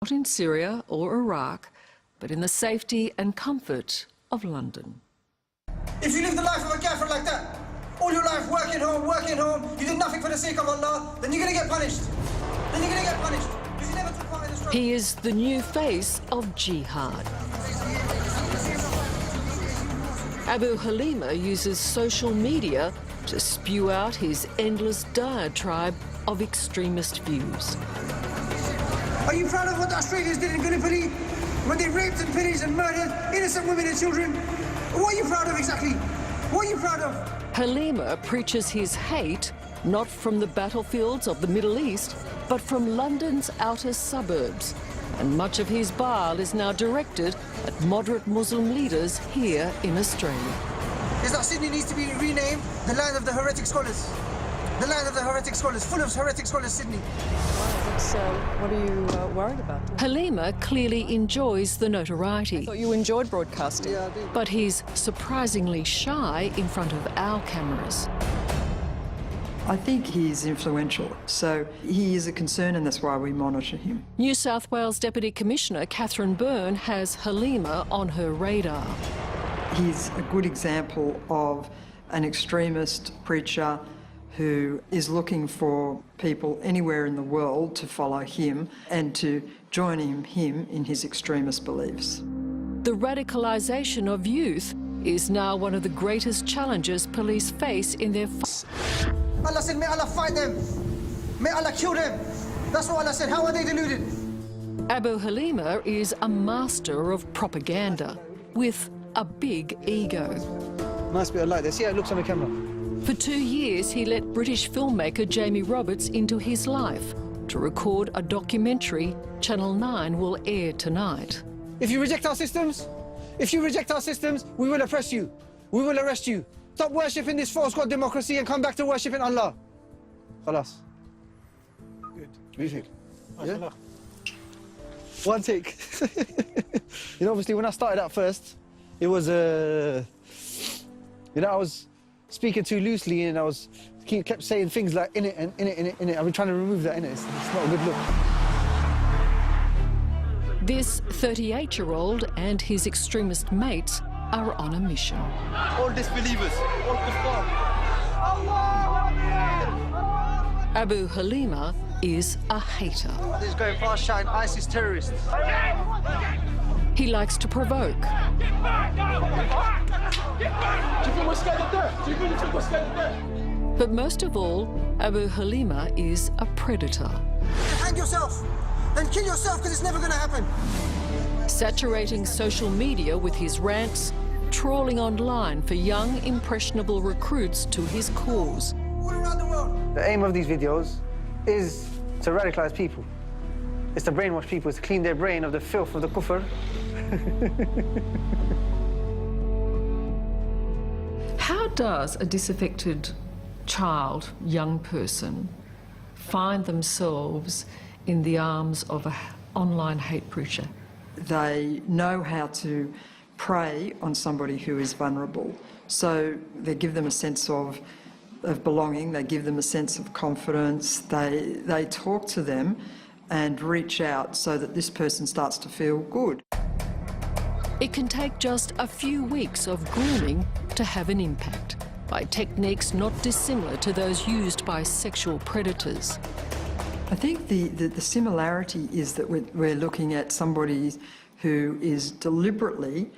Not in Syria or Iraq, but in the safety and comfort of London. If you live the life of a gaffer like that, all your life working home, you did nothing for the sake of Allah, then you're going to get punished. Then you're going to get punished. Because you never took part in the struggle. He is the new face of jihad. Abu Halima uses social media to spew out his endless diatribe of extremist views. Are you proud of what the Australians did in Gallipoli when they raped and pillaged and murdered innocent women and children? What are you proud of exactly? What are you proud of? Halima preaches his hate not from the battlefields of the Middle East, but from London's outer suburbs. And much of his bile is now directed at moderate Muslim leaders here in Australia. Is that Sydney needs to be renamed the land of the heretic scholars? The land of the heretic scholars, full of heretic scholars, Sydney. What are you worried about? Halima clearly enjoys the notoriety. I thought you enjoyed broadcasting. Yeah, I do. But he's surprisingly shy in front of our cameras. I think he's influential, so he is a concern, and that's why we monitor him. New South Wales Deputy Commissioner Catherine Byrne has Halima on her radar. He's a good example of an extremist preacher who is looking for people anywhere in the world to follow him and to join him in his extremist beliefs. The radicalisation of youth is now one of the greatest challenges police face in their fight. Allah said, may Allah fight them. May Allah kill them. That's what Allah said. How are they deluded? Abu Halima is a master of propaganda with a big ego. Nice bit of light there. See how it looks on the camera? For 2 years, he let British filmmaker Jamie Roberts into his life to record a documentary Channel 9 will air tonight. If you reject our systems, we will oppress you. We will arrest you. Stop worshipping this false god democracy and come back to worshipping Allah. Khalas. Good. What do you think? Yeah? One take. You know, obviously, when I started out first, it was, I was speaking too loosely and kept saying things like in it and in it, in it, in it. I've been trying to remove that in it. It's not a good look. This 38-year-old and his extremist mates are on a mission. All disbelievers, all kuffar. Abu Halima is a hater. This is going fast, shine ISIS terrorists. He likes to provoke. But most of all, Abu Halima is a predator. Hang yourself and kill yourself because it's never going to happen. Saturating social media with his rants, trawling online for young, impressionable recruits to his cause. All around the world. The aim of these videos is to radicalize people. It's to brainwash people, it's to clean their brain of the filth of the kufr. How does a disaffected child, young person, find themselves in the arms of an online hate preacher? They know how to prey on somebody who is vulnerable. So they give them a sense of belonging, they give them a sense of confidence, they talk to them and reach out so that this person starts to feel good. It can take just a few weeks of grooming to have an impact by techniques not dissimilar to those used by sexual predators. I think the similarity is that we're looking at somebody who is deliberately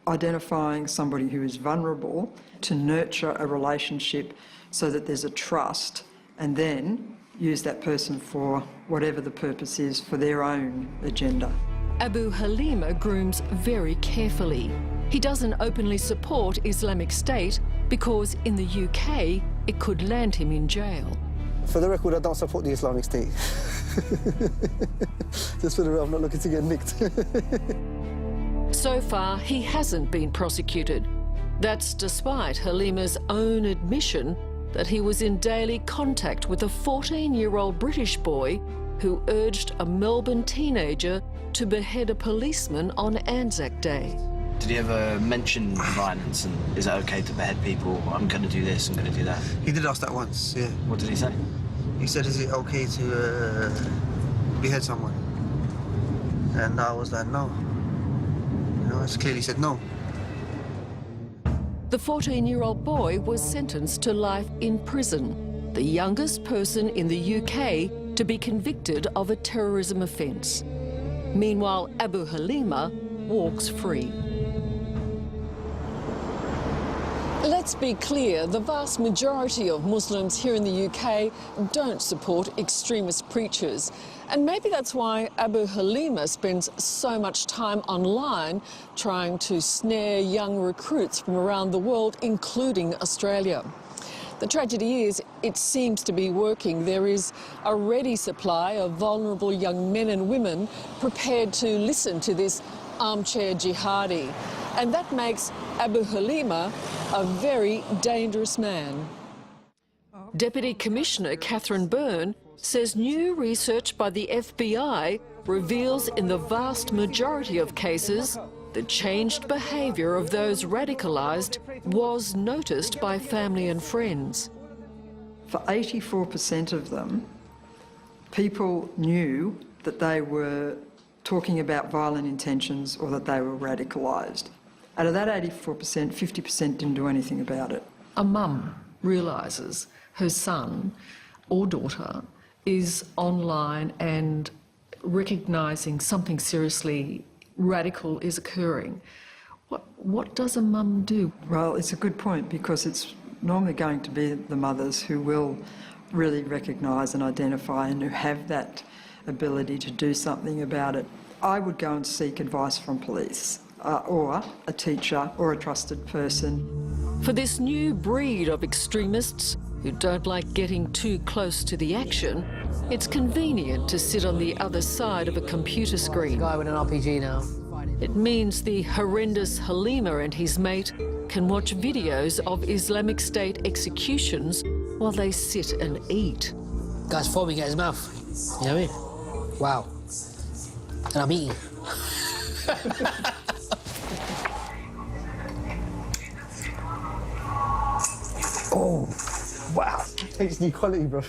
identifying somebody who is vulnerable to nurture a relationship so that there's a trust, and then use that person for whatever the purpose is for their own agenda. Abu Halima grooms very carefully. He doesn't openly support Islamic State because in the UK it could land him in jail. For the record, I don't support the Islamic State. Just for the record, I'm not looking to get nicked. So far, he hasn't been prosecuted. That's despite Halima's own admission that he was in daily contact with a 14-year-old British boy who urged a Melbourne teenager to behead a policeman on Anzac Day. Did he ever mention violence and is it okay to behead people? I'm going to do this, I'm going to do that. He did ask that once, yeah. What did he say? He said, is it okay to behead someone? And I was like, no. You know, I just clearly said no. The 14-year-old boy was sentenced to life in prison, the youngest person in the UK to be convicted of a terrorism offence. Meanwhile, Abu Halima walks free. Let's be clear, the vast majority of Muslims here in the UK don't support extremist preachers. And maybe that's why Abu Halima spends so much time online trying to snare young recruits from around the world, including Australia. The tragedy is, it seems to be working. There is a ready supply of vulnerable young men and women prepared to listen to this armchair jihadi. And that makes Abu Halima a very dangerous man. Deputy Commissioner Catherine Byrne says new research by the FBI reveals in the vast majority of cases the changed behaviour of those radicalised was noticed by family and friends. For 84% of them, people knew that they were talking about violent intentions or that they were radicalised. Out of that 84%, 50% didn't do anything about it. A mum realises her son or daughter is online and recognising something seriously radical is occurring. What does a mum do? Well, it's a good point, because it's normally going to be the mothers who will really recognise and identify and who have that ability to do something about it. I would go and seek advice from police or a teacher or a trusted person. For this new breed of extremists who don't like getting too close to the action, it's convenient to sit on the other side of a computer screen. Guy with an RPG now. It means the horrendous Halima and his mate can watch videos of Islamic State executions while they sit and eat. Guy's foaming at his mouth. You know what I mean? Wow. And I'm eating. Oh, wow. Takes new quality, bro.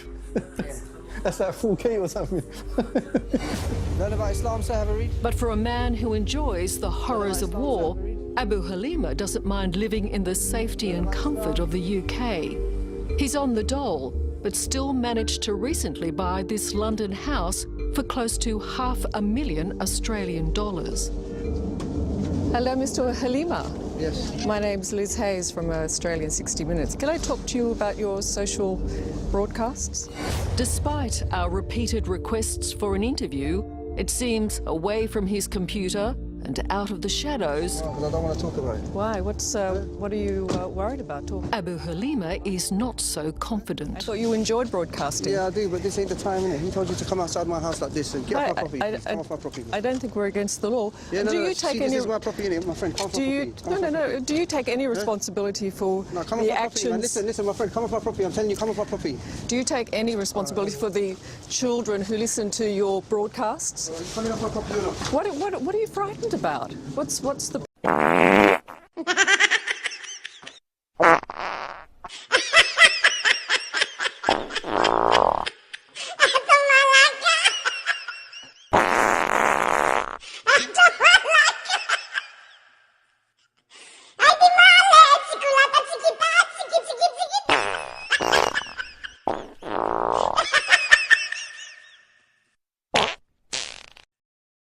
That's like 4K or something. Learn about Islam, sir, have a read. But for a man who enjoys the horrors of war, Abu Halima doesn't mind living in the safety and comfort of the UK. He's on the dole, but still managed to recently buy this London house for close to $500,000 Australian dollars. Hello, Mr. Halima. Yes. My name's Liz Hayes from Australian 60 Minutes. Can I talk to you about your social broadcasts? Despite our repeated requests for an interview, it seems away from his computer and out of the shadows, Because I don't want to talk about it. Why? What are you worried about talking? Abu Halima is not so I confident. thought you enjoyed broadcasting. Yeah, I do, but this ain't the time, innit? Who told you to come outside my house like this and get off my property? Please, come off my property. I don't think we're against the law. Yeah, no, do no, you see, take this any? is my property, innit, my friend? Come off Do my you? property. Come No, off no, my no. property. Do you take any responsibility for No, come off the my property, man. actions? Listen, my friend, come off my property. I'm telling you, come off my property. Do you take any responsibility for the children who listen to your broadcasts? Are you coming off my property or not? What are you frightened about? What's the